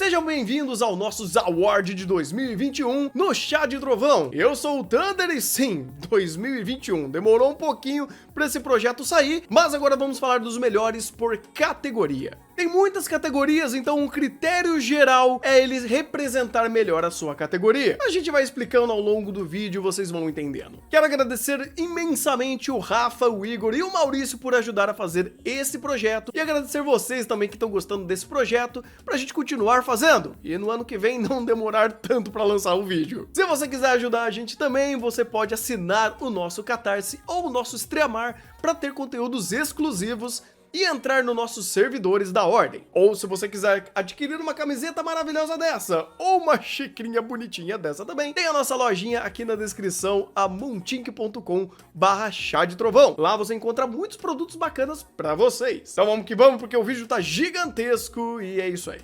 Sejam bem-vindos ao nosso Award de 2021 no Chá de Trovão. Eu sou o Thunder e sim, 2021. Demorou um pouquinho para esse projeto sair, mas agora vamos falar dos melhores por categoria. Tem muitas categorias, então o critério geral é eles representar melhor a sua categoria. A gente vai explicando ao longo do vídeo, vocês vão entendendo. Quero agradecer imensamente o Rafa, o Igor e o Maurício por ajudar a fazer esse projeto e agradecer vocês também que estão gostando desse projeto pra gente continuar fazendo e no ano que vem não demorar tanto pra lançar o vídeo. Se você quiser ajudar a gente também, você pode assinar o nosso Catarse ou o nosso Streamar para ter conteúdos exclusivos e entrar nos nossos servidores da Ordem. Ou se você quiser adquirir uma camiseta maravilhosa dessa, ou uma xicrinha bonitinha dessa também, tem a nossa lojinha aqui na descrição, a montink.com/chá de trovão. Lá você encontra muitos produtos bacanas pra vocês. Então vamos que vamos, porque o vídeo tá gigantesco e é isso aí.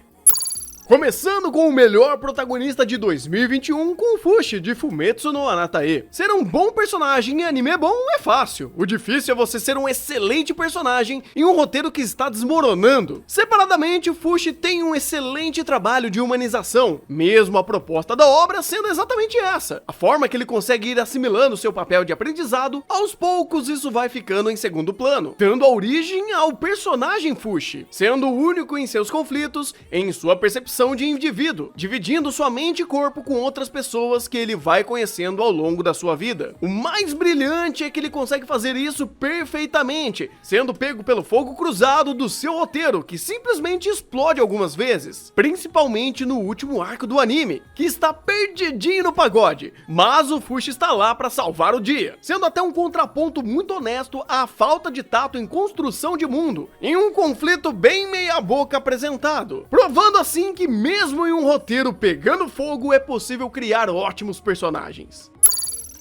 Começando com o melhor protagonista de 2021 com o Fushi de Fumetsu no Anatae. Ser um bom personagem em anime bom é fácil. O difícil é você ser um excelente personagem em um roteiro que está desmoronando. Separadamente, o Fushi tem um excelente trabalho de humanização, mesmo a proposta da obra sendo exatamente essa. A forma que ele consegue ir assimilando seu papel de aprendizado, aos poucos isso vai ficando em segundo plano, dando a origem ao personagem Fushi, sendo único em seus conflitos, em sua percepção de indivíduo, dividindo sua mente e corpo com outras pessoas que ele vai conhecendo ao longo da sua vida. O mais brilhante é que ele consegue fazer isso perfeitamente, sendo pego pelo fogo cruzado do seu roteiro, que simplesmente explode algumas vezes, principalmente no último arco do anime, que está perdidinho no pagode, mas o Fushi está lá para salvar o dia, sendo até um contraponto muito honesto à falta de tato em construção de mundo, em um conflito bem meia boca apresentado, provando assim que mesmo em um roteiro pegando fogo é possível criar ótimos personagens.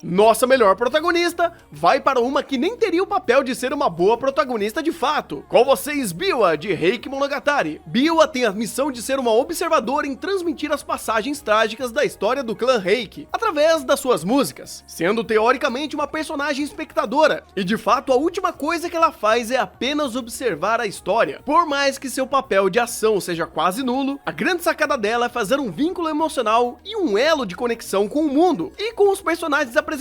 Nossa melhor protagonista vai para uma que nem teria o papel de ser uma boa protagonista de fato. Com vocês, Biwa, de Reiki Monogatari. Biwa tem a missão de ser uma observadora em transmitir as passagens trágicas da história do clã Reiki, através das suas músicas, sendo teoricamente uma personagem espectadora, e de fato a última coisa que ela faz é apenas observar a história. Por mais que seu papel de ação seja quase nulo, a grande sacada dela é fazer um vínculo emocional e um elo de conexão com o mundo e com os personagens apresentados,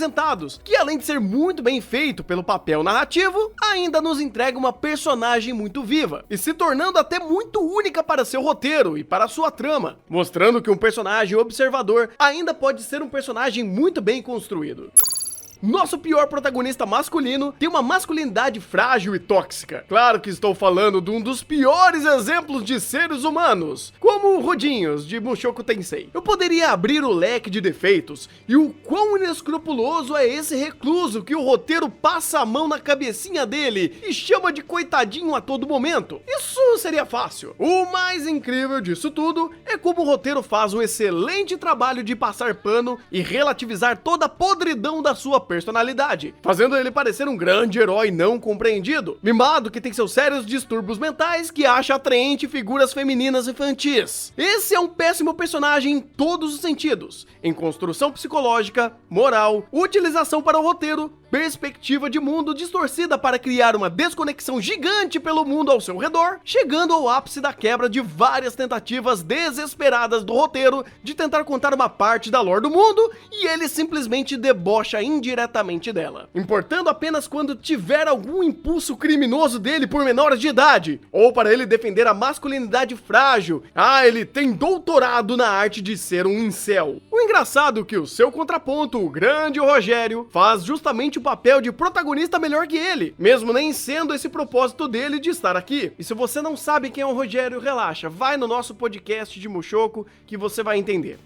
que além de ser muito bem feito pelo papel narrativo, ainda nos entrega uma personagem muito viva, e se tornando até muito única para seu roteiro e para sua trama, mostrando que um personagem observador ainda pode ser um personagem muito bem construído. Nosso pior protagonista masculino tem uma masculinidade frágil e tóxica. Claro que estou falando de um dos piores exemplos de seres humanos, como o Rodinhos, de Mushoku Tensei. Eu poderia abrir o leque de defeitos, e o quão inescrupuloso é esse recluso que o roteiro passa a mão na cabecinha dele e chama de coitadinho a todo momento. Isso seria fácil. O mais incrível disso tudo é como o roteiro faz um excelente trabalho de passar pano e relativizar toda a podridão da sua personalidade, fazendo ele parecer um grande herói não compreendido, mimado que tem seus sérios distúrbios mentais, que acha atraente figuras femininas infantis. Esse é um péssimo personagem em todos os sentidos, em construção psicológica, moral, utilização para o roteiro, perspectiva de mundo distorcida para criar uma desconexão gigante pelo mundo ao seu redor, chegando ao ápice da quebra de várias tentativas desesperadas do roteiro de tentar contar uma parte da lore do mundo, e ele simplesmente debocha indiretamente dela, importando apenas quando tiver algum impulso criminoso dele por menores de idade, ou para ele defender a masculinidade frágil. Ele tem doutorado na arte de ser um incel. O engraçado é que o seu contraponto, o grande Rogério, faz justamente o papel de protagonista melhor que ele, mesmo nem sendo esse propósito dele de estar aqui. E se você não sabe quem é o Rogério, relaxa, vai no nosso podcast de Mushoku que você vai entender.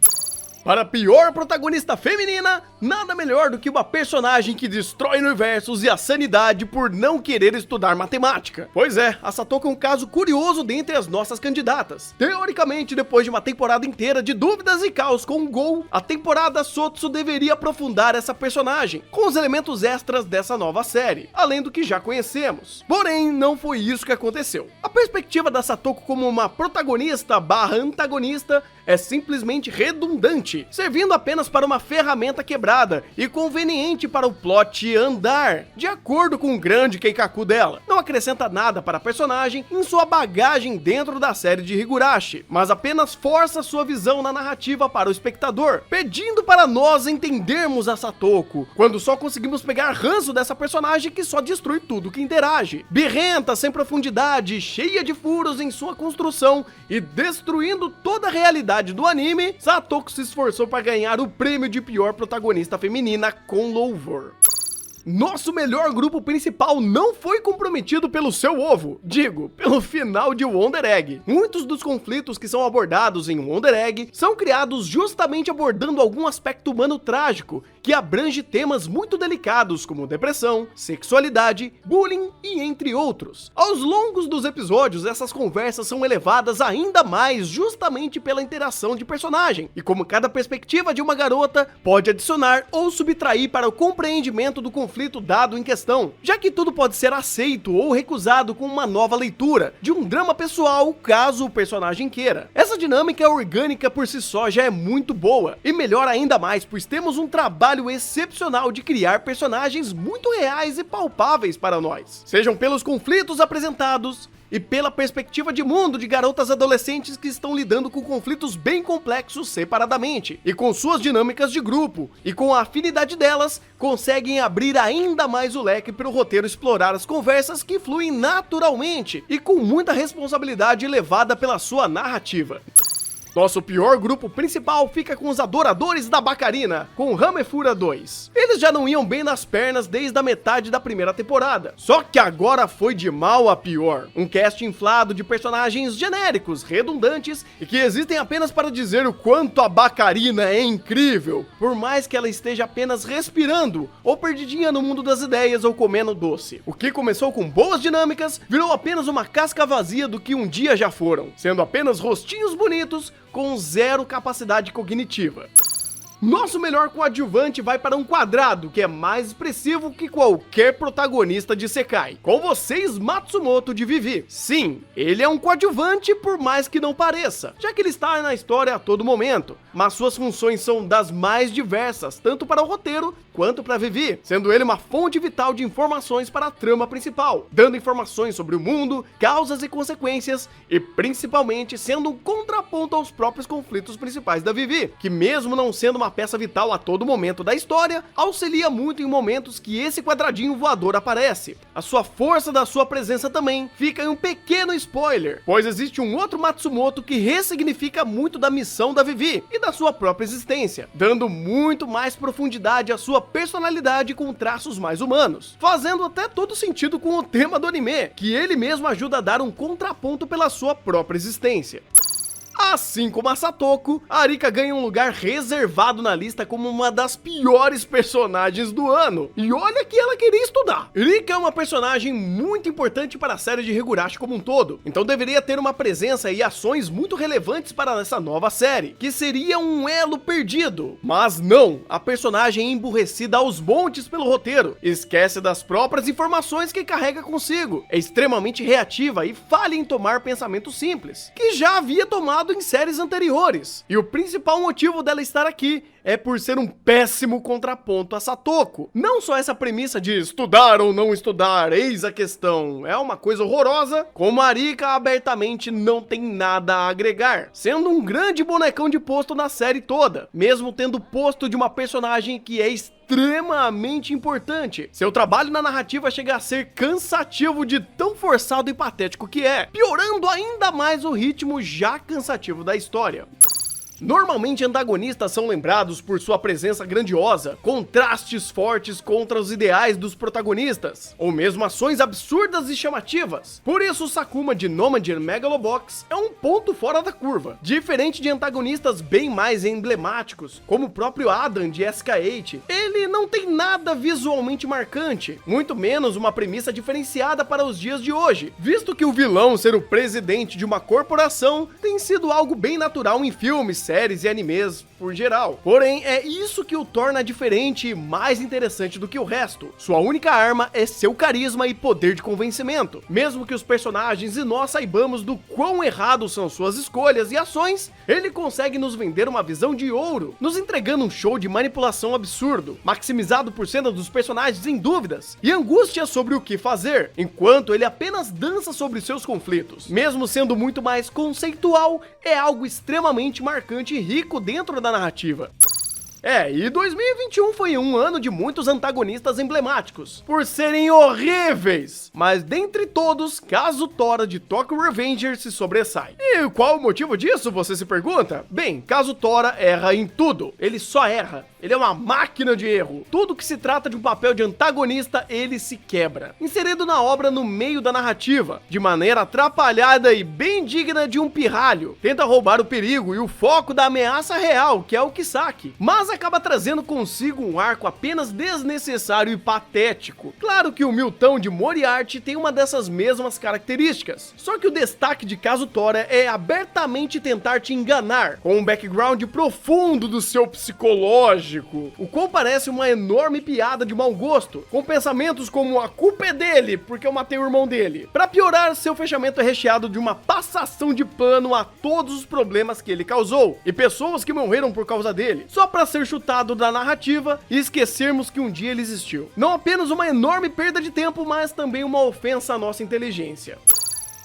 Para a pior protagonista feminina, nada melhor do que uma personagem que destrói universos e a sanidade por não querer estudar matemática. Pois é, a Satoko é um caso curioso dentre as nossas candidatas. Teoricamente, depois de uma temporada inteira de dúvidas e caos com o Gol, a temporada Sotsu deveria aprofundar essa personagem, com os elementos extras dessa nova série, além do que já conhecemos. Porém, não foi isso que aconteceu. A perspectiva da Satoko como uma protagonista / antagonista é simplesmente redundante. inútil, servindo apenas para uma ferramenta quebrada e conveniente para o plot andar, de acordo com o grande Keikaku dela. Não acrescenta nada para a personagem em sua bagagem dentro da série de Higurashi, mas apenas força sua visão na narrativa para o espectador, pedindo para nós entendermos a Satoko, quando só conseguimos pegar ranço dessa personagem que só destrui tudo que interage. Birrenta, sem profundidade, cheia de furos em sua construção e destruindo toda a realidade do anime, Satoko se esforçou para ganhar o prêmio de pior protagonista feminina com louvor. Nosso melhor grupo principal não foi comprometido pelo seu ovo, digo, pelo final de Wonder Egg. Muitos dos conflitos que são abordados em Wonder Egg são criados justamente abordando algum aspecto humano trágico, que abrange temas muito delicados como depressão, sexualidade, bullying e entre outros. Aos longos dos episódios, essas conversas são elevadas ainda mais justamente pela interação de personagem, e como cada perspectiva de uma garota pode adicionar ou subtrair para o compreendimento do conflito dado em questão, já que tudo pode ser aceito ou recusado com uma nova leitura de um drama pessoal, caso o personagem queira. Essa dinâmica orgânica por si só já é muito boa, e melhora ainda mais, pois temos um trabalho excepcional de criar personagens muito reais e palpáveis para nós, sejam pelos conflitos apresentados e pela perspectiva de mundo de garotas adolescentes que estão lidando com conflitos bem complexos separadamente, e com suas dinâmicas de grupo, e com a afinidade delas, conseguem abrir ainda mais o leque para o roteiro explorar as conversas que fluem naturalmente, e com muita responsabilidade levada pela sua narrativa. Nosso pior grupo principal fica com os adoradores da Bacarina, com Hamefura 2. Eles já não iam bem nas pernas desde a metade da primeira temporada, só que agora foi de mal a pior. Um cast inflado de personagens genéricos, redundantes e que existem apenas para dizer o quanto a Bacarina é incrível, por mais que ela esteja apenas respirando ou perdidinha no mundo das ideias ou comendo doce. O que começou com boas dinâmicas virou apenas uma casca vazia do que um dia já foram, sendo apenas rostinhos bonitos com zero capacidade cognitiva. Nosso melhor coadjuvante vai para um quadrado, que é mais expressivo que qualquer protagonista de Sekai. Com vocês, Matsumoto de Vivi. Sim, ele é um coadjuvante por mais que não pareça, já que ele está na história a todo momento, mas suas funções são das mais diversas, tanto para o roteiro quanto para Vivi, sendo ele uma fonte vital de informações para a trama principal, dando informações sobre o mundo, causas e consequências, e principalmente sendo um contraponto aos próprios conflitos principais da Vivi, que mesmo não sendo uma peça vital a todo momento da história, auxilia muito em momentos que esse quadradinho voador aparece. A sua força da sua presença também fica em um pequeno spoiler, pois existe um outro Matsumoto que ressignifica muito da missão da Vivi e da sua própria existência, dando muito mais profundidade à sua personalidade com traços mais humanos, fazendo até todo sentido com o tema do anime, que ele mesmo ajuda a dar um contraponto pela sua própria existência. Assim como a Satoko, a Arika ganha um lugar reservado na lista como uma das piores personagens do ano. E olha que ela queria estudar. Rika é uma personagem muito importante para a série de Higurashi como um todo, então deveria ter uma presença e ações muito relevantes para essa nova série, que seria um elo perdido. Mas não, a personagem é emburrecida aos montes pelo roteiro, esquece das próprias informações que carrega consigo, é extremamente reativa e falha em tomar pensamentos simples, que já havia tomado em séries anteriores. E o principal motivo dela estar aqui é por ser um péssimo contraponto a Satoko. Não só essa premissa de estudar ou não estudar, eis a questão, é uma coisa horrorosa, como a Arika abertamente não tem nada a agregar, sendo um grande bonecão de posto na série toda, mesmo tendo posto de uma personagem que é extremamente importante. Seu trabalho na narrativa chega a ser cansativo de tão forçado e patético que é, piorando ainda mais o ritmo já cansativo da história. Normalmente antagonistas são lembrados por sua presença grandiosa, contrastes fortes contra os ideais dos protagonistas, ou mesmo ações absurdas e chamativas. Por isso Sakuma de Nomad Megalobox é um ponto fora da curva, diferente de antagonistas bem mais emblemáticos, como o próprio Adam de SK8. Ele não tem nada visualmente marcante, muito menos uma premissa diferenciada para os dias de hoje, visto que o vilão ser o presidente de uma corporação tem sido algo bem natural em filmes, séries e animes por geral. Porém, é isso que o torna diferente e mais interessante do que o resto. Sua única arma é seu carisma e poder de convencimento. Mesmo que os personagens e nós saibamos do quão errados são suas escolhas e ações, ele consegue nos vender uma visão de ouro, nos entregando um show de manipulação absurdo, maximizado por cena dos personagens em dúvidas e angústia sobre o que fazer, enquanto ele apenas dança sobre seus conflitos. Mesmo sendo muito mais conceitual, é algo extremamente marcante e rico dentro da narrativa. E 2021 foi um ano de muitos antagonistas emblemáticos, por serem horríveis, mas dentre todos, Kazutora de Tokyo Revengers se sobressai. E qual o motivo disso, você se pergunta? Bem, Kazutora erra em tudo, ele só erra. Ele é uma máquina de erro. Tudo que se trata de um papel de antagonista, ele se quebra. Inserido na obra no meio da narrativa, de maneira atrapalhada e bem digna de um pirralho. Tenta roubar o perigo e o foco da ameaça real, que é o Kisaki. Mas acaba trazendo consigo um arco apenas desnecessário e patético. Claro que o Milton de Moriarty tem uma dessas mesmas características. Só que o destaque de Kazutora é abertamente tentar te enganar, com um background profundo do seu psicológico, o qual parece uma enorme piada de mau gosto, com pensamentos como a culpa é dele, porque eu matei o irmão dele. Pra piorar, seu fechamento é recheado de uma passação de pano a todos os problemas que ele causou, e pessoas que morreram por causa dele, só pra ser chutado da narrativa e esquecermos que um dia ele existiu. Não apenas uma enorme perda de tempo, mas também uma ofensa à nossa inteligência.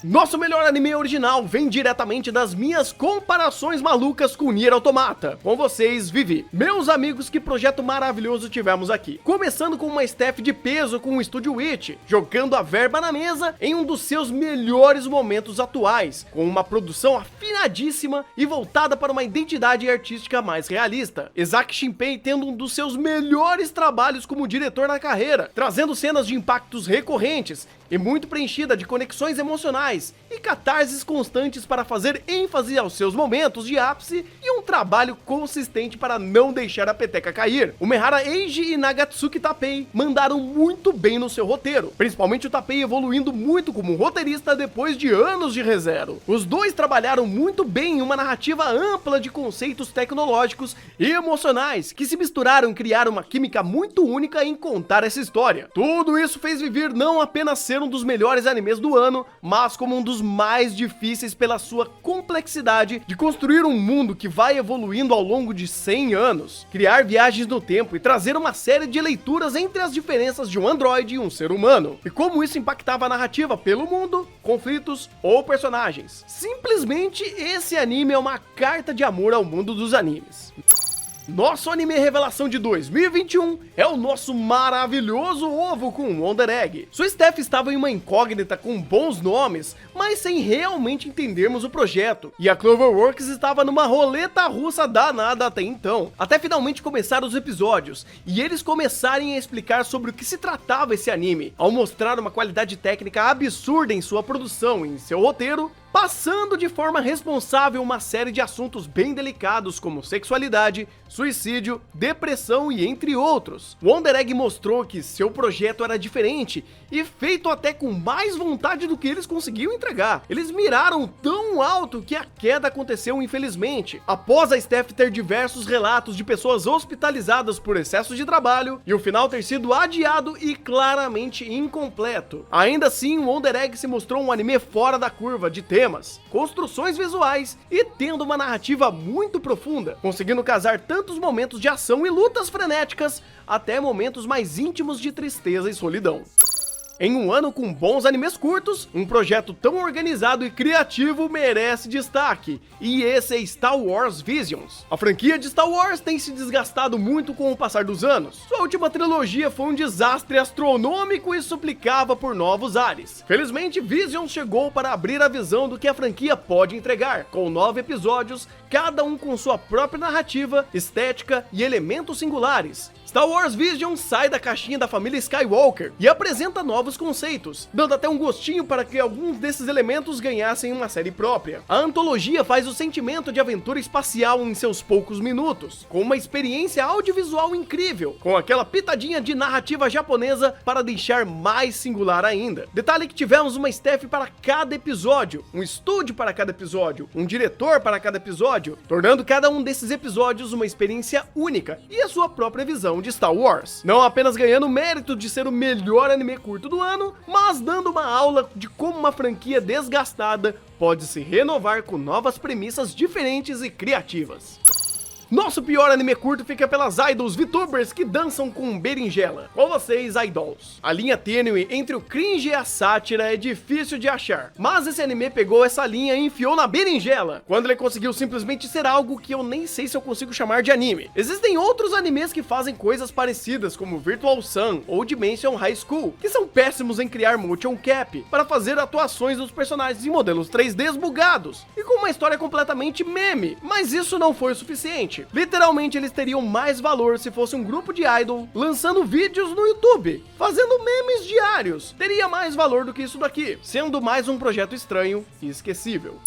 Nosso melhor anime original vem diretamente das minhas comparações malucas com Nier Automata. Com vocês, Vivi. Meus amigos, que projeto maravilhoso tivemos aqui. Começando com uma staff de peso com o Estúdio Witch, jogando a verba na mesa em um dos seus melhores momentos atuais, com uma produção afinadíssima e voltada para uma identidade artística mais realista. Isaac Shinpei tendo um dos seus melhores trabalhos como diretor na carreira, trazendo cenas de impactos recorrentes e muito preenchida de conexões emocionais e catarses constantes para fazer ênfase aos seus momentos de ápice e um trabalho consistente para não deixar a peteca cair. O Mehara Eiji e Nagatsuki Tapei mandaram muito bem no seu roteiro, principalmente o Tapei evoluindo muito como roteirista depois de anos de ReZero. Os dois trabalharam muito bem em uma narrativa ampla de conceitos tecnológicos e emocionais que se misturaram e criaram uma química muito única em contar essa história. Tudo isso fez Vivir não apenas ser um dos melhores animes do ano, mas como um dos mais difíceis pela sua complexidade de construir um mundo que vai evoluindo ao longo de 100 anos, criar viagens no tempo e trazer uma série de leituras entre as diferenças de um androide e um ser humano, e como isso impactava a narrativa pelo mundo, conflitos ou personagens. Simplesmente esse anime é uma carta de amor ao mundo dos animes. Nosso anime revelação de 2021 é o nosso maravilhoso ovo com Wonder Egg. Sua staff estava em uma incógnita com bons nomes, mas sem realmente entendermos o projeto, e a Cloverworks estava numa roleta russa danada até então, até finalmente começar os episódios, e eles começarem a explicar sobre o que se tratava esse anime, ao mostrar uma qualidade técnica absurda em sua produção e em seu roteiro, passando de forma responsável uma série de assuntos bem delicados como sexualidade, suicídio, depressão e entre outros. Wonder Egg mostrou que seu projeto era diferente e feito até com mais vontade do que eles conseguiam entregar. Eles miraram tão alto que a queda aconteceu infelizmente, após a staff ter diversos relatos de pessoas hospitalizadas por excesso de trabalho e o final ter sido adiado e claramente incompleto. Ainda assim, Wonder Egg se mostrou um anime fora da curva de temas, construções visuais e tendo uma narrativa muito profunda, conseguindo casar tantos momentos de ação e lutas frenéticas até momentos mais íntimos de tristeza e solidão. Em um ano com bons animes curtos, um projeto tão organizado e criativo merece destaque, e esse é Star Wars Visions. A franquia de Star Wars tem se desgastado muito com o passar dos anos. Sua última trilogia foi um desastre astronômico e suplicava por novos ares. Felizmente, Visions chegou para abrir a visão do que a franquia pode entregar, com 9 episódios, cada um com sua própria narrativa, estética e elementos singulares, Star Wars Vision sai da caixinha da família Skywalker e apresenta novos conceitos, dando até um gostinho para que alguns desses elementos ganhassem uma série própria. A antologia faz o sentimento de aventura espacial em seus poucos minutos, com uma experiência audiovisual incrível, com aquela pitadinha de narrativa japonesa para deixar mais singular ainda. Detalhe que tivemos uma staff para cada episódio, um estúdio para cada episódio, um diretor para cada episódio, tornando cada um desses episódios uma experiência única e a sua própria visão de Star Wars. Não apenas ganhando o mérito de ser o melhor anime curto do ano, mas dando uma aula de como uma franquia desgastada pode se renovar com novas premissas diferentes e criativas. Nosso pior anime curto fica pelas idols VTubers que dançam com berinjela. Com vocês, idols. A linha tênue entre o cringe e a sátira é difícil de achar, mas esse anime pegou essa linha e enfiou na berinjela, quando ele conseguiu simplesmente ser algo que eu nem sei se eu consigo chamar de anime. Existem outros animes que fazem coisas parecidas, como Virtual Sun ou Dimension High School, que são péssimos em criar motion cap para fazer atuações dos personagens em modelos 3D bugados e com uma história completamente meme, mas isso não foi o suficiente. Literalmente eles teriam mais valor se fosse um grupo de idol lançando vídeos no YouTube, fazendo memes diários. Teria mais valor do que isso daqui, sendo mais um projeto estranho e esquecível.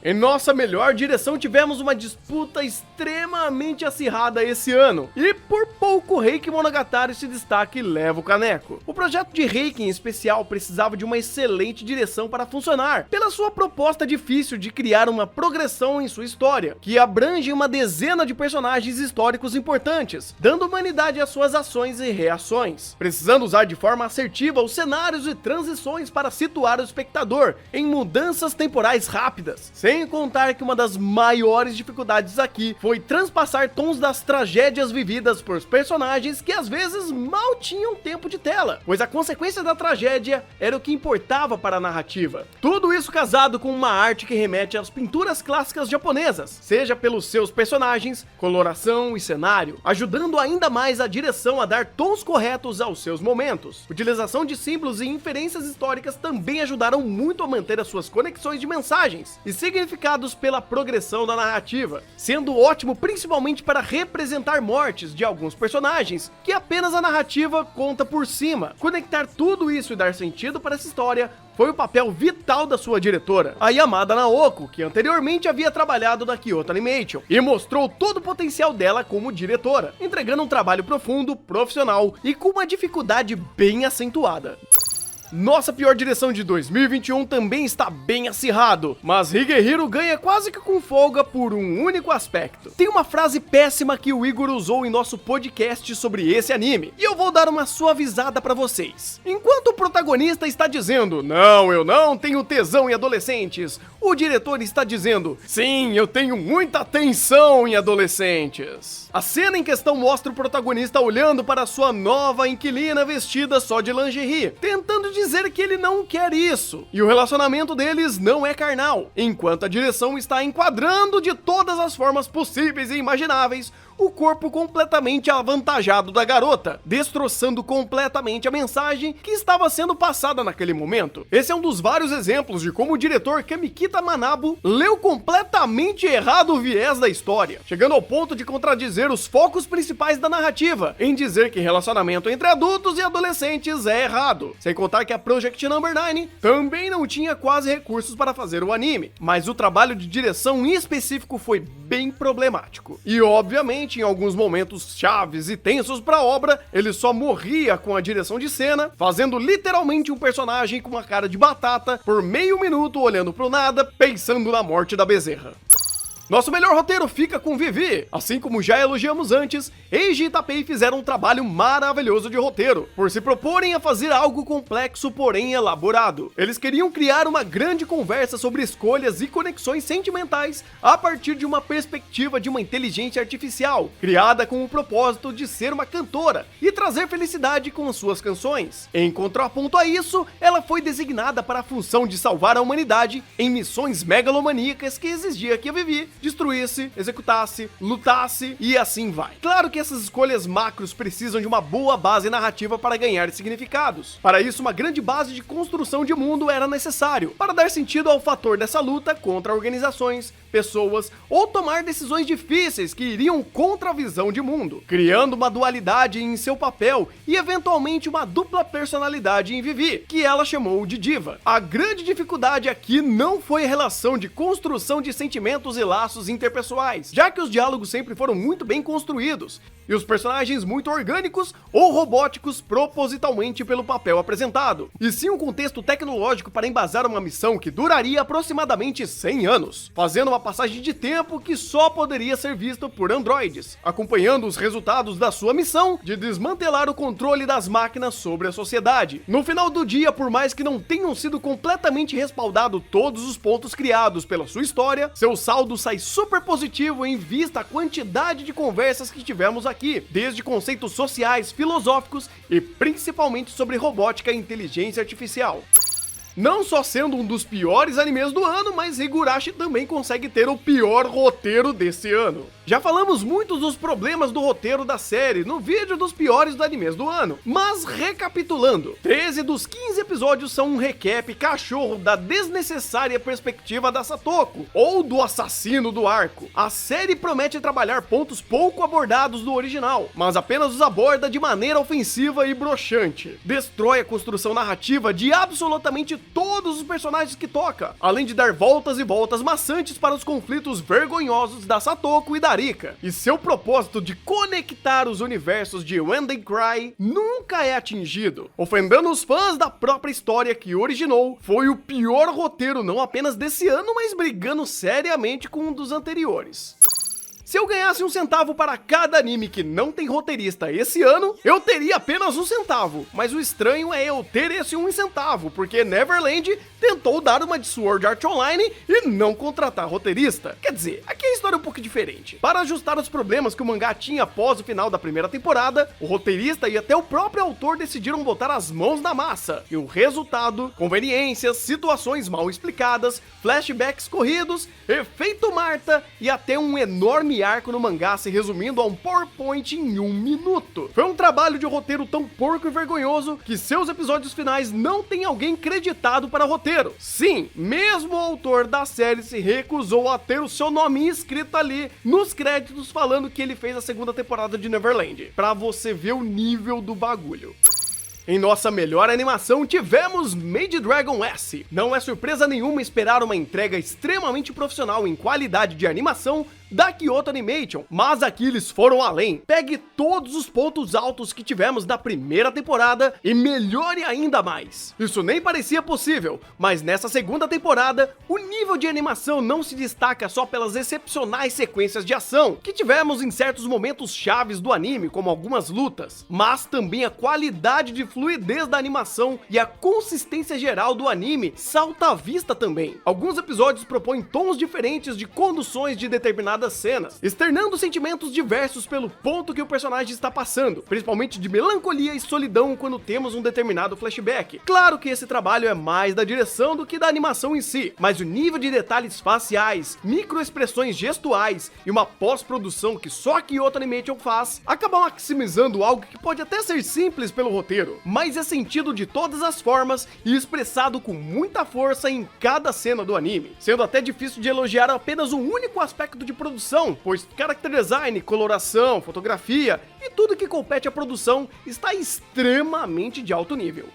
Em nossa melhor direção tivemos uma disputa extremamente acirrada esse ano, e por pouco Reiki Monogatari se destaca e leva o caneco. O projeto de Reiki em especial precisava de uma excelente direção para funcionar, pela sua proposta difícil de criar uma progressão em sua história, que abrange uma dezena de personagens históricos importantes, dando humanidade às suas ações e reações, precisando usar de forma assertiva os cenários e transições para situar o espectador em mudanças temporais rápidas, sem contar que uma das maiores dificuldades aqui foi transpassar tons das tragédias vividas por personagens que às vezes mal tinham tempo de tela, pois a consequência da tragédia era o que importava para a narrativa. Tudo isso casado com uma arte que remete às pinturas clássicas japonesas, seja pelos seus personagens, coloração e cenário, ajudando ainda mais a direção a dar tons corretos aos seus momentos. Utilização de símbolos e inferências históricas também ajudaram muito a manter as suas conexões de mensagens e significados pela progressão da narrativa, sendo ótimo principalmente para representar mortes de alguns personagens, que apenas a narrativa conta por cima. Conectar tudo isso e dar sentido para essa história foi o papel vital da sua diretora, a Yamada Naoko, que anteriormente havia trabalhado na Kyoto Animation, e mostrou todo o potencial dela como diretora, entregando um trabalho profundo, profissional e com uma dificuldade bem acentuada. Nossa pior direção de 2021 também está bem acirrado, mas Higehiro ganha quase que com folga por um único aspecto. Tem uma frase péssima que o Igor usou em nosso podcast sobre esse anime, e eu vou dar uma suavizada pra vocês. Enquanto o protagonista está dizendo, não, eu não tenho tesão em adolescentes, o diretor está dizendo, sim, eu tenho muita tensão em adolescentes. A cena em questão mostra o protagonista olhando para sua nova inquilina vestida só de lingerie, tentando dizer que ele não quer isso, e o relacionamento deles não é carnal, enquanto a direção está enquadrando de todas as formas possíveis e imagináveis o corpo completamente avantajado da garota, destroçando completamente a mensagem que estava sendo passada naquele momento. Esse é um dos vários exemplos de como o diretor Kamikita Manabu leu completamente errado o viés da história, chegando ao ponto de contradizer os focos principais da narrativa, em dizer que relacionamento entre adultos e adolescentes é errado, sem contar que a Project Number 9 também não tinha quase recursos para fazer o anime, mas o trabalho de direção em específico foi bem problemático. E obviamente, em alguns momentos chaves e tensos para a obra, ele só morria com a direção de cena, fazendo literalmente um personagem com uma cara de batata por meio minuto olhando pro nada, pensando na morte da bezerra. Nosso melhor roteiro fica com Vivi. Assim como já elogiamos antes, Eiji e Tapei fizeram um trabalho maravilhoso de roteiro, por se proporem a fazer algo complexo, porém elaborado. Eles queriam criar uma grande conversa sobre escolhas e conexões sentimentais a partir de uma perspectiva de uma inteligência artificial, criada com o propósito de ser uma cantora e trazer felicidade com suas canções. Em contraponto a isso, ela foi designada para a função de salvar a humanidade em missões megalomaníacas que exigia que a Vivi destruísse, executasse, lutasse e assim vai. Claro que essas escolhas macros precisam de uma boa base narrativa para ganhar significados. Para isso, uma grande base de construção de mundo era necessário, para dar sentido ao fator dessa luta contra organizações, pessoas ou tomar decisões difíceis que iriam contra a visão de mundo, criando uma dualidade em seu papel e eventualmente uma dupla personalidade em Vivi, que ela chamou de diva. A grande dificuldade aqui não foi a relação de construção de sentimentos e laços interpessoais, já que os diálogos sempre foram muito bem construídos e os personagens muito orgânicos ou robóticos propositalmente pelo papel apresentado, e sim um contexto tecnológico para embasar uma missão que duraria aproximadamente 100 anos, fazendo uma passagem de tempo que só poderia ser vista por androides, acompanhando os resultados da sua missão de desmantelar o controle das máquinas sobre a sociedade. No final do dia, por mais que não tenham sido completamente respaldado todos os pontos criados pela sua história, seu saldo sai super positivo em vista a quantidade de conversas que tivemos aqui, desde conceitos sociais, filosóficos e principalmente sobre robótica e inteligência artificial. Não só sendo um dos piores animes do ano, mas Higurashi também consegue ter o pior roteiro desse ano. Já falamos muito dos problemas do roteiro da série no vídeo dos piores do animes do ano, mas recapitulando, 13 dos 15 episódios são um recap cachorro da desnecessária perspectiva da Satoko, ou do assassino do arco. A série promete trabalhar pontos pouco abordados do original, mas apenas os aborda de maneira ofensiva e broxante. Destrói a construção narrativa de absolutamente todos os personagens que toca, além de dar voltas e voltas maçantes para os conflitos vergonhosos da Satoko e da Rika. E seu propósito de conectar os universos de When They Cry nunca é atingido, ofendendo os fãs da própria história que originou. Foi o pior roteiro não apenas desse ano, mas brigando seriamente com um dos anteriores. Se eu ganhasse 1 centavo para cada anime que não tem roteirista esse ano, eu teria apenas 1 centavo. Mas o estranho é eu ter esse 1 centavo, porque Neverland tentou dar uma de Sword Art Online e não contratar roteirista. Quer dizer, aqui a história é um pouco diferente. Para ajustar os problemas que o mangá tinha após o final da primeira temporada, o roteirista e até o próprio autor decidiram botar as mãos na massa. E o resultado, conveniências, situações mal explicadas, flashbacks corridos, efeito Marta e até um enorme arco no mangá se resumindo a um PowerPoint em 1 minuto. Foi um trabalho de roteiro tão porco e vergonhoso que seus episódios finais não tem alguém creditado para roteiro. Sim, mesmo o autor da série se recusou a ter o seu nome escrito ali nos créditos falando que ele fez a 2ª temporada de Neverland, pra você ver o nível do bagulho. Em nossa melhor animação tivemos Maid Dragon S. Não é surpresa nenhuma esperar uma entrega extremamente profissional em qualidade de animação da Kyoto Animation, mas aqui eles foram além. Pegue todos os pontos altos que tivemos da primeira temporada e melhore ainda mais. Isso nem parecia possível, mas nessa 2ª temporada, o nível de animação não se destaca só pelas excepcionais sequências de ação que tivemos em certos momentos chaves do anime, como algumas lutas, mas também a qualidade de fluidez da animação e a consistência geral do anime salta à vista também. Alguns episódios propõem tons diferentes de conduções de determinadas cenas, externando sentimentos diversos pelo ponto que o personagem está passando, principalmente de melancolia e solidão quando temos um determinado flashback. Claro que esse trabalho é mais da direção do que da animação em si, mas o nível de detalhes faciais, microexpressões gestuais e uma pós-produção que só a Kyoto Animation faz, acaba maximizando algo que pode até ser simples pelo roteiro, mas é sentido de todas as formas e expressado com muita força em cada cena do anime, sendo até difícil de elogiar apenas um único aspecto de produção, pois character design, coloração, fotografia e tudo que compete à produção está extremamente de alto nível.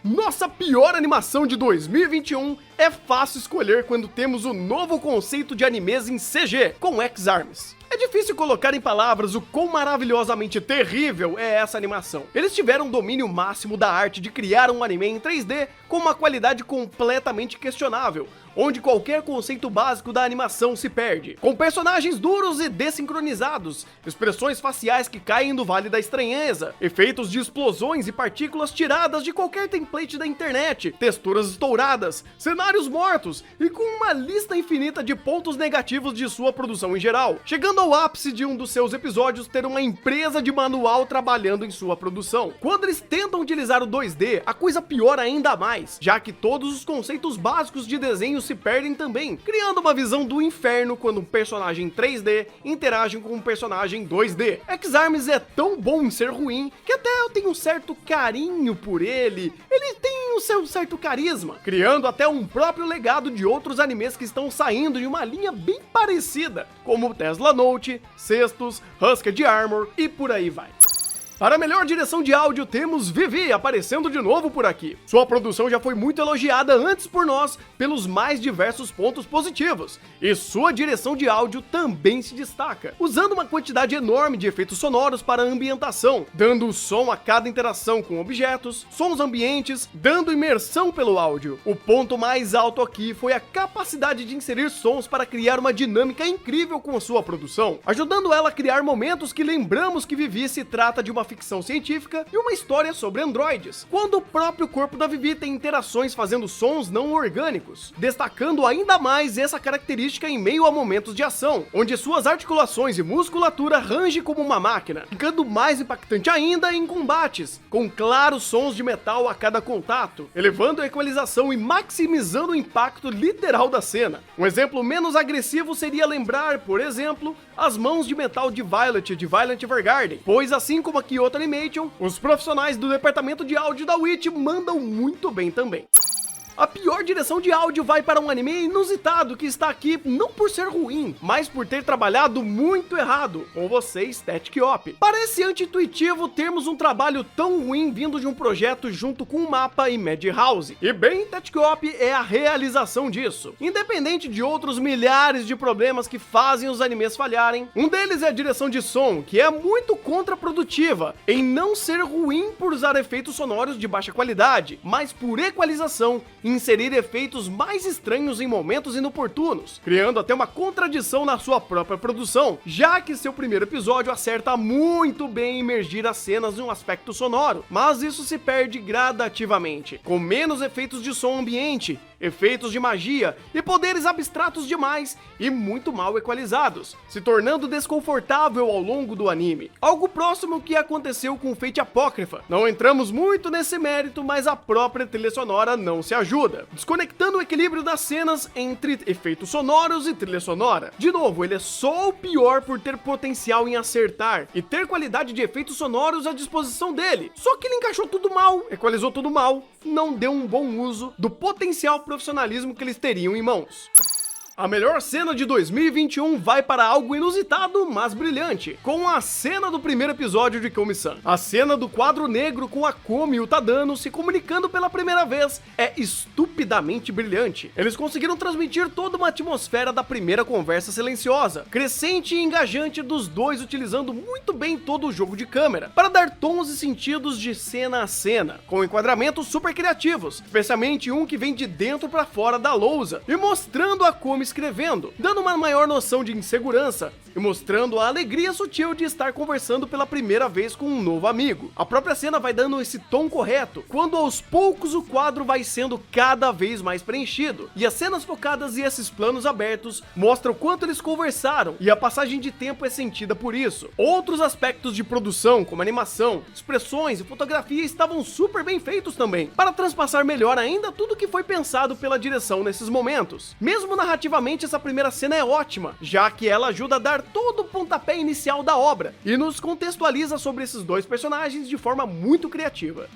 Nossa pior animação de 2021 é fácil escolher quando temos o novo conceito de animes em CG, com X-Arms. É difícil colocar em palavras o quão maravilhosamente terrível é essa animação. Eles tiveram domínio máximo da arte de criar um anime em 3D com uma qualidade completamente questionável, onde qualquer conceito básico da animação se perde. Com personagens duros e desincronizados, expressões faciais que caem do vale da estranheza, efeitos de explosões e partículas tiradas de qualquer template da internet, texturas estouradas, cenários funcionários mortos e com uma lista infinita de pontos negativos de sua produção em geral, chegando ao ápice de um dos seus episódios ter uma empresa de manual trabalhando em sua produção. Quando eles tentam utilizar o 2D, a coisa piora ainda mais, já que todos os conceitos básicos de desenho se perdem também, criando uma visão do inferno quando um personagem 3D interage com um personagem 2D. X-Arms é tão bom em ser ruim que até eu tenho um certo carinho por ele tem o seu certo carisma, criando até um próprio legado de outros animes que estão saindo de uma linha bem parecida, como Tesla Note, Cestus, Husked Armor e por aí vai. Para a melhor direção de áudio, temos Vivi aparecendo de novo por aqui. Sua produção já foi muito elogiada antes por nós pelos mais diversos pontos positivos, e sua direção de áudio também se destaca, usando uma quantidade enorme de efeitos sonoros para a ambientação, dando som a cada interação com objetos, sons ambientes, dando imersão pelo áudio. O ponto mais alto aqui foi a capacidade de inserir sons para criar uma dinâmica incrível com a sua produção, ajudando ela a criar momentos que lembramos que Vivi se trata de uma ficção científica e uma história sobre androides, quando o próprio corpo da Vivi tem interações fazendo sons não orgânicos, destacando ainda mais essa característica em meio a momentos de ação, onde suas articulações e musculatura rangem como uma máquina, ficando mais impactante ainda em combates, com claros sons de metal a cada contato, elevando a equalização e maximizando o impacto literal da cena. Um exemplo menos agressivo seria lembrar, por exemplo, as mãos de metal de Violet de Violet Evergarden, pois assim como a Kyoto Animation, os profissionais do departamento de áudio da Witch mandam muito bem também. A pior direção de áudio vai para um anime inusitado que está aqui não por ser ruim, mas por ter trabalhado muito errado, com você, Static Op. Parece anti-intuitivo termos um trabalho tão ruim vindo de um projeto junto com o Mapa e Madhouse. E bem, Static Op é a realização disso. Independente de outros milhares de problemas que fazem os animes falharem, um deles é a direção de som, que é muito contraprodutiva, em não ser ruim por usar efeitos sonoros de baixa qualidade, mas por equalização, inserir efeitos mais estranhos em momentos inoportunos, criando até uma contradição na sua própria produção, já que seu primeiro episódio acerta muito bem em imergir as cenas em um aspecto sonoro, mas isso se perde gradativamente, com menos efeitos de som ambiente, efeitos de magia e poderes abstratos demais e muito mal equalizados, se tornando desconfortável ao longo do anime. Algo próximo que aconteceu com Fate Apócrifa. Não entramos muito nesse mérito, mas a própria trilha sonora não se ajuda, desconectando o equilíbrio das cenas entre efeitos sonoros e trilha sonora. De novo, ele é só o pior por ter potencial em acertar e ter qualidade de efeitos sonoros à disposição dele, só que ele encaixou tudo mal, equalizou tudo mal, não deu um bom uso do potencial profissionalismo que eles teriam em mãos. A melhor cena de 2021 vai para algo inusitado, mas brilhante, com a cena do primeiro episódio de Komi-san. A cena do quadro negro com a Komi e o Tadano se comunicando pela primeira vez é estupidamente brilhante. Eles conseguiram transmitir toda uma atmosfera da primeira conversa silenciosa, crescente e engajante dos dois, utilizando muito bem todo o jogo de câmera, para dar tons e sentidos de cena a cena, com enquadramentos super criativos, especialmente um que vem de dentro para fora da lousa, e mostrando a Komi escrevendo, dando uma maior noção de insegurança e mostrando a alegria sutil de estar conversando pela primeira vez com um novo amigo. A própria cena vai dando esse tom correto, quando aos poucos o quadro vai sendo cada vez mais preenchido, e as cenas focadas e esses planos abertos mostram o quanto eles conversaram, e a passagem de tempo é sentida por isso. Outros aspectos de produção, como animação, expressões e fotografia, estavam super bem feitos também, para transpassar melhor ainda tudo que foi pensado pela direção nesses momentos. Mesmo narrativamente, essa primeira cena é ótima, já que ela ajuda a dar todo o pontapé inicial da obra e nos contextualiza sobre esses dois personagens de forma muito criativa.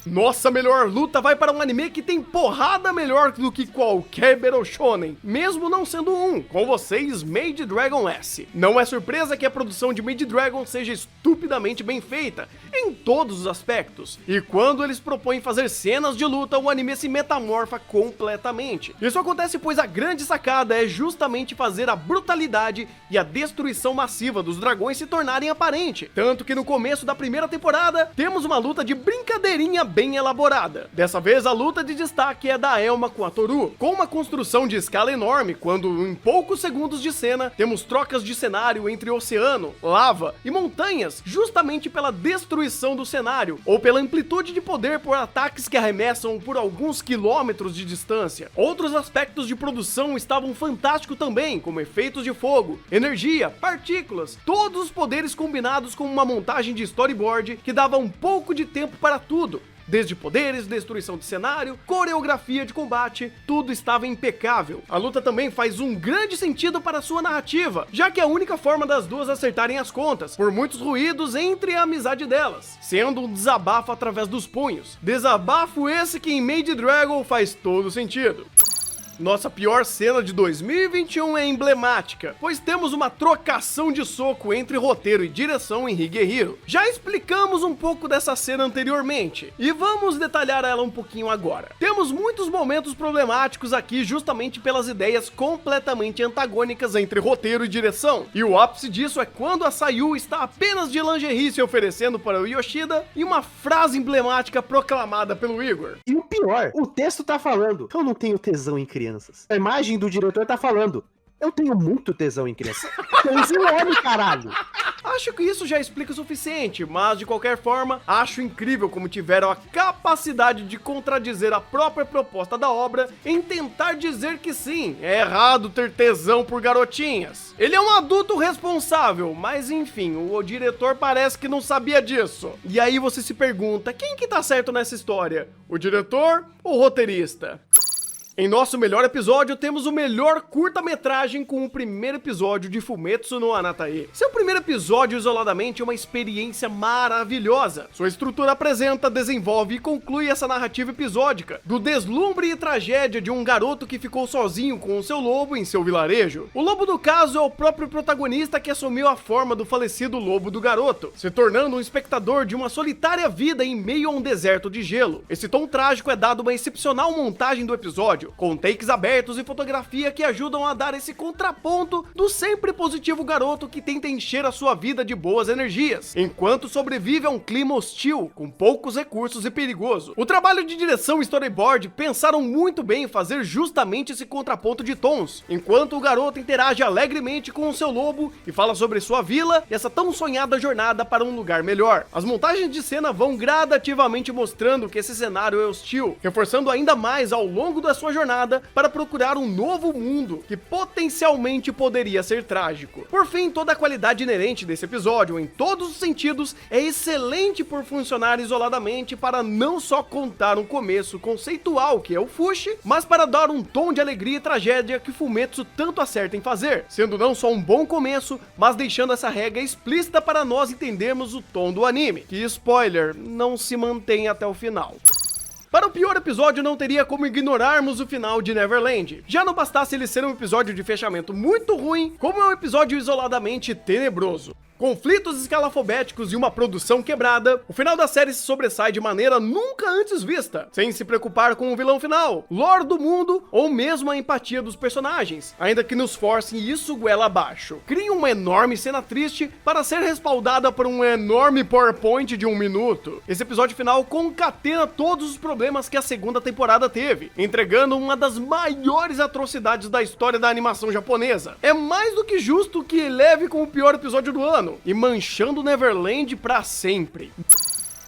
Nossa melhor luta vai para um anime que tem porrada melhor do que qualquer Battle Shonen, mesmo não sendo um. Com vocês, Maid Dragon S. Não é surpresa que a produção de Maid Dragon seja estupidamente bem feita, em todos os aspectos. E quando eles propõem fazer cenas de luta, o anime se metamorfa completamente. Isso acontece pois a grande sacada é justamente fazer a brutalidade e a destruição massiva dos dragões se tornarem aparente. Tanto que no começo da primeira temporada, temos uma luta de brincadeirinha bem elaborada. Dessa vez, a luta de destaque é da Elma com a Toru, com uma construção de escala enorme, quando em poucos segundos de cena, temos trocas de cenário entre oceano, lava e montanhas, justamente pela destruição do cenário, ou pela amplitude de poder por ataques que arremessam por alguns quilômetros de distância. Outros aspectos de produção estavam fantásticos também, como efeitos de fogo, energia, partículas, todos os poderes combinados com uma montagem de storyboard que dava um pouco de tempo para tudo. Desde poderes, destruição de cenário, coreografia de combate, tudo estava impecável. A luta também faz um grande sentido para sua narrativa, já que é a única forma das duas acertarem as contas, por muitos ruídos entre a amizade delas, sendo um desabafo através dos punhos. Desabafo esse que em Made Dragon faz todo sentido. Nossa pior cena de 2021 é emblemática, pois temos uma trocação de soco entre roteiro e direção em Higehiro. Já explicamos um pouco dessa cena anteriormente, e vamos detalhar ela um pouquinho agora. Temos muitos momentos problemáticos aqui justamente pelas ideias completamente antagônicas entre roteiro e direção, e o ápice disso é quando a Sayu está apenas de lingerie se oferecendo para o Yoshida e uma frase emblemática proclamada pelo Igor. E o pior, o texto tá falando, eu não tenho tesão em crianças. A imagem do diretor tá falando, eu tenho muito tesão em crianças. Homem, caralho. Acho que isso já explica o suficiente, mas de qualquer forma, acho incrível como tiveram a capacidade de contradizer a própria proposta da obra em tentar dizer que sim, é errado ter tesão por garotinhas. Ele é um adulto responsável, mas enfim, o diretor parece que não sabia disso. E aí você se pergunta, quem que tá certo nessa história? O diretor ou o roteirista? Em nosso melhor episódio, temos o melhor curta-metragem com o primeiro episódio de Fumetsu no Anatae. Seu primeiro episódio isoladamente é uma experiência maravilhosa. Sua estrutura apresenta, desenvolve e conclui essa narrativa episódica, do deslumbre e tragédia de um garoto que ficou sozinho com o seu lobo em seu vilarejo. O lobo do caso é o próprio protagonista que assumiu a forma do falecido lobo do garoto, se tornando um espectador de uma solitária vida em meio a um deserto de gelo. Esse tom trágico é dado uma excepcional montagem do episódio, com takes abertos e fotografia que ajudam a dar esse contraponto do sempre positivo garoto que tenta encher a sua vida de boas energias, enquanto sobrevive a um clima hostil, com poucos recursos e perigoso. O trabalho de direção e storyboard pensaram muito bem em fazer justamente esse contraponto de tons, enquanto o garoto interage alegremente com o seu lobo e fala sobre sua vila e essa tão sonhada jornada para um lugar melhor. As montagens de cena vão gradativamente mostrando que esse cenário é hostil, reforçando ainda mais ao longo da sua jornada para procurar um novo mundo que potencialmente poderia ser trágico. Por fim, toda a qualidade inerente desse episódio, em todos os sentidos, é excelente por funcionar isoladamente para não só contar um começo conceitual que é o Fushi, mas para dar um tom de alegria e tragédia que Fumetsu tanto acerta em fazer, sendo não só um bom começo, mas deixando essa regra explícita para nós entendermos o tom do anime, que, spoiler, não se mantém até o final. Para o pior episódio, não teria como ignorarmos o final de Neverland. Já não bastasse ele ser um episódio de fechamento muito ruim, como é um episódio isoladamente tenebroso. Conflitos escalafobéticos e uma produção quebrada, o final da série se sobressai de maneira nunca antes vista, sem se preocupar com o vilão final, lore do mundo ou mesmo a empatia dos personagens, ainda que nos forcem isso goela abaixo. Cria uma enorme cena triste para ser respaldada por um enorme PowerPoint de 1 minuto. Esse episódio final concatena todos os problemas que a segunda temporada teve, entregando uma das maiores atrocidades da história da animação japonesa. É mais do que justo que leve como o pior episódio do ano, e manchando Neverland pra sempre.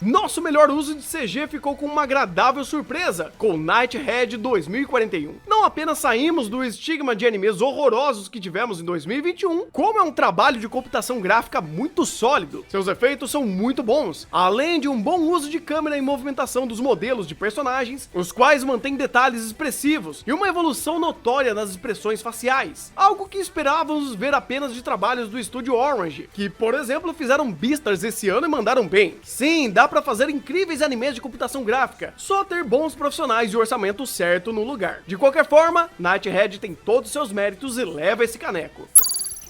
Nosso melhor uso de CG ficou com uma agradável surpresa, com Nighthead 2041. Não apenas saímos do estigma de animes horrorosos que tivemos em 2021, como é um trabalho de computação gráfica muito sólido. Seus efeitos são muito bons, além de um bom uso de câmera e movimentação dos modelos de personagens, os quais mantêm detalhes expressivos e uma evolução notória nas expressões faciais, algo que esperávamos ver apenas de trabalhos do estúdio Orange, que, por exemplo, fizeram Beastars esse ano e mandaram bem. Sim, dá pra fazer incríveis animes de computação gráfica, só ter bons profissionais e o orçamento certo no lugar. De qualquer forma, Nighthead tem todos seus méritos e leva esse caneco.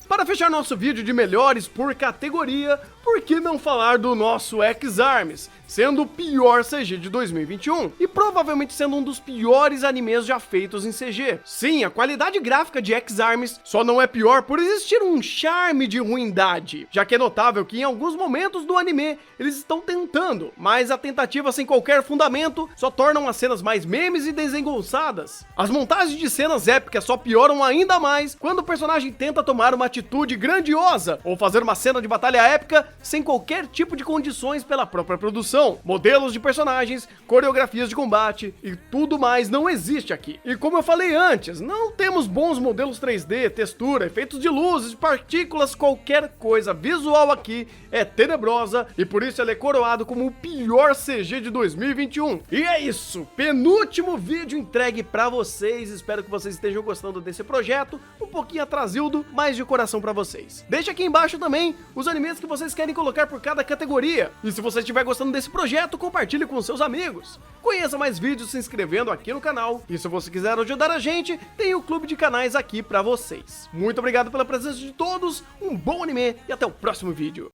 Para fechar nosso vídeo de melhores por categoria, por que não falar do nosso Ex-Arms, sendo o pior CG de 2021 e provavelmente sendo um dos piores animes já feitos em CG. Sim, a qualidade gráfica de Ex-Arms só não é pior por existir um charme de ruindade, já que é notável que em alguns momentos do anime eles estão tentando, mas a tentativa sem qualquer fundamento só tornam as cenas mais memes e desengonçadas. As montagens de cenas épicas só pioram ainda mais quando o personagem tenta tomar uma atitude grandiosa ou fazer uma cena de batalha épica sem qualquer tipo de condições pela própria produção. Modelos de personagens, coreografias de combate e tudo mais não existe aqui. E como eu falei antes, não temos bons modelos 3D, textura, efeitos de luzes, partículas, qualquer coisa visual aqui é tenebrosa e por isso ele é coroado como o pior CG de 2021. E é isso, penúltimo vídeo entregue pra vocês, espero que vocês estejam gostando desse projeto, um pouquinho atrasildo, mas de coração pra vocês. Deixa aqui embaixo também os animes que vocês querem colocar por cada categoria, e se você estiver gostando desse projeto, compartilhe com seus amigos. Conheça mais vídeos se inscrevendo aqui no canal, e se você quiser ajudar a gente, tem o clube de canais aqui pra vocês. Muito obrigado pela presença de todos, um bom anime e até o próximo vídeo.